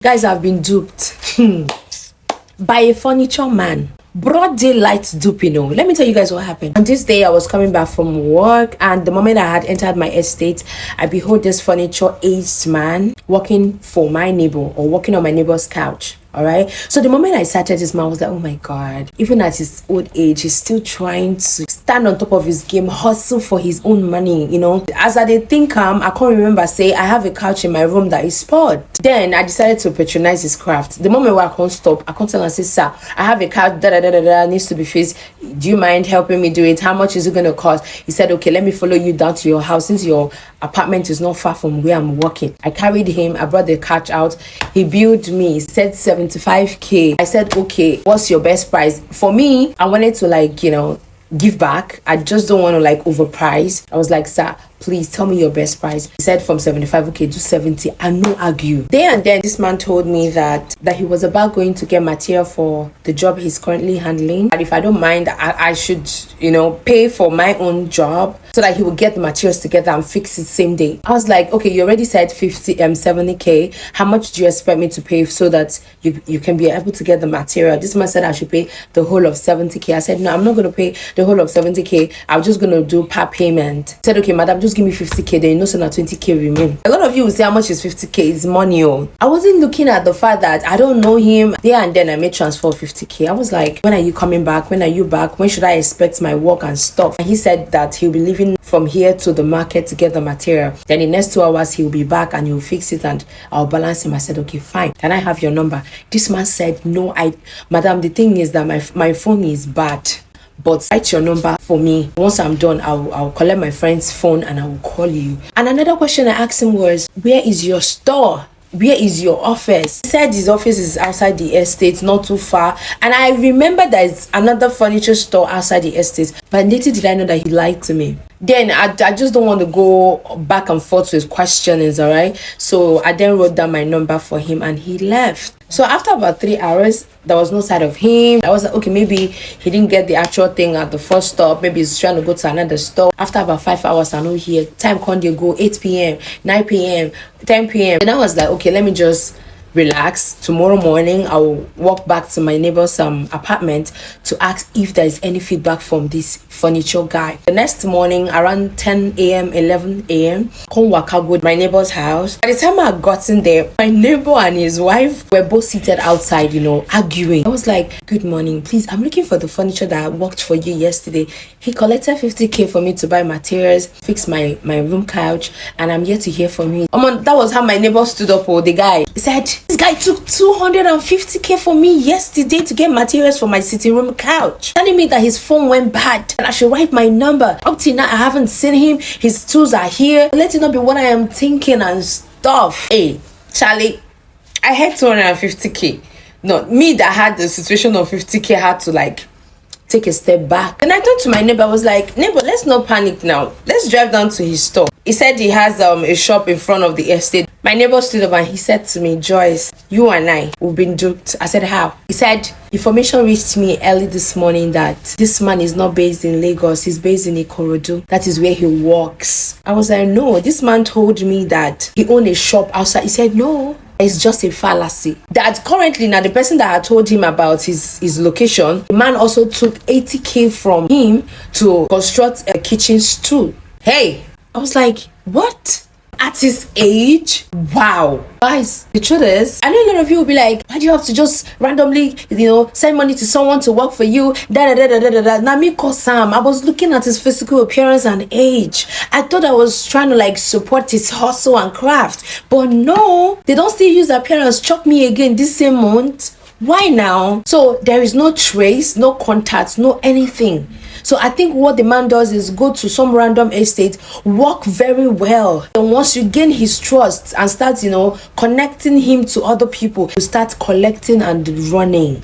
Guys, I've been duped by a furniture man. Broad daylight dupe, Let me tell you guys what happened. On this day, I was coming back from work, and the moment I had entered my estate, I behold this furniture aged man working for my neighbor, or working on my neighbor's couch. All right, so the moment I started, this man was like, oh my god, even at his old age, he's still trying to stand on top of his game, hustle for his own money. As I did think, I can't remember, say I have a couch in my room that is spoiled. Then I decided to patronize his craft. The moment where I can't stop, I can't tell and say, sir, I have a couch needs to be fixed. Do you mind helping me do it? How much is it going to cost? He said, okay, let me follow you down to your house, since your apartment is not far from where I'm working. I carried him, I brought the couch out. He billed me, he said 75k. I said, okay, what's your best price? For me, I wanted to give back. I just don't want to overprice. I was like, sir, please tell me your best price. He said from 75, okay, do 70. I no argue. There and then, this man told me that he was about going to get material for the job he's currently handling. And if I don't mind, I should, pay for my own job so that he will get the materials together and fix it same day. I was like, okay, you already said 70k. How much do you expect me to pay so that you can be able to get the material? This man said I should pay the whole of 70k. I said, no, I'm not going to pay the whole of 70k. I'm just going to do per payment. He said, okay, madam, just give me 50k, then so that 20k remain. A lot of you will say, how much is 50k? It's money. I wasn't looking at the fact that I don't know him. There and then I made transfer 50k. I was like, when are you coming back? When are you back? When should I expect my work and stuff? And he said that he'll be leaving from here to the market to get the material. Then in the next 2 hours he'll be back and he'll fix it and I'll balance him. I said, okay, fine. Can I have your number? This man said, no, madam, the thing is that my phone is bad, but write your number for me. Once I'm done, I'll collect my friend's phone and I will call you. And another question I asked him was, where is your store? Where is your office? He said his office is outside the estate, not too far. And I remember there's another furniture store outside the estate, but little did I know that he lied to me. Then I just don't want to go back and forth with questionings, all right? So I then wrote down my number for him and he left. So after about 3 hours, there was no sight of him. I was like, okay, maybe he didn't get the actual thing at the first stop. Maybe he's trying to go to another store. After about 5 hours, I know here. Time can't go 8 p.m., 9 p.m., 10 p.m. And I was like, okay, let me just relax. Tomorrow morning I'll walk back to my neighbor's apartment to ask if there is any feedback from this furniture guy. The next morning around 10 a.m., 11 a.m., come walk out with my neighbor's house. By the time I had gotten there, my neighbor and his wife were both seated outside, arguing. I was like, good morning, please, I'm looking for the furniture that worked for you yesterday. He collected 50k for me to buy materials, fix my room couch, and I'm here to hear from you. That was how my neighbor stood up. The guy, he said, this guy took 250k for me yesterday to get materials for my sitting room couch, telling me that his phone went bad and I should write my number. Up till now, I haven't seen him. His tools are here. Let it not be what I am thinking and stuff. Hey, Charlie, I had 250k. No, me that had the situation of 50k had to take a step back. And I turned to my neighbor. I was like, neighbor, let's not panic now. Let's drive down to his store. He said he has a shop in front of the estate. My neighbor stood up and he said to me, Joyce, you and I, we've been duped. I said, how? He said, information reached me early this morning that this man is not based in Lagos. He's based in Ikorodu. That is where he works. I was like, no, this man told me that he owned a shop outside. He said, no, it's just a fallacy. That currently now the person that had told him about his location, the man also took 80k from him to construct a kitchen stool. Hey, I was like, what? At his age? Wow. Guys, the truth is, I know a lot of you will be like, why do you have to just randomly, send money to someone to work for you? Now me call Sam. I was looking at his physical appearance and age. I thought I was trying to support his hustle and craft. But no, they don't still use appearance. Chop me again this same month. Why now? So there is no trace, no contacts, no anything. So I think what the man does is go to some random estate, work very well. And once you gain his trust and start, connecting him to other people, you start collecting and running.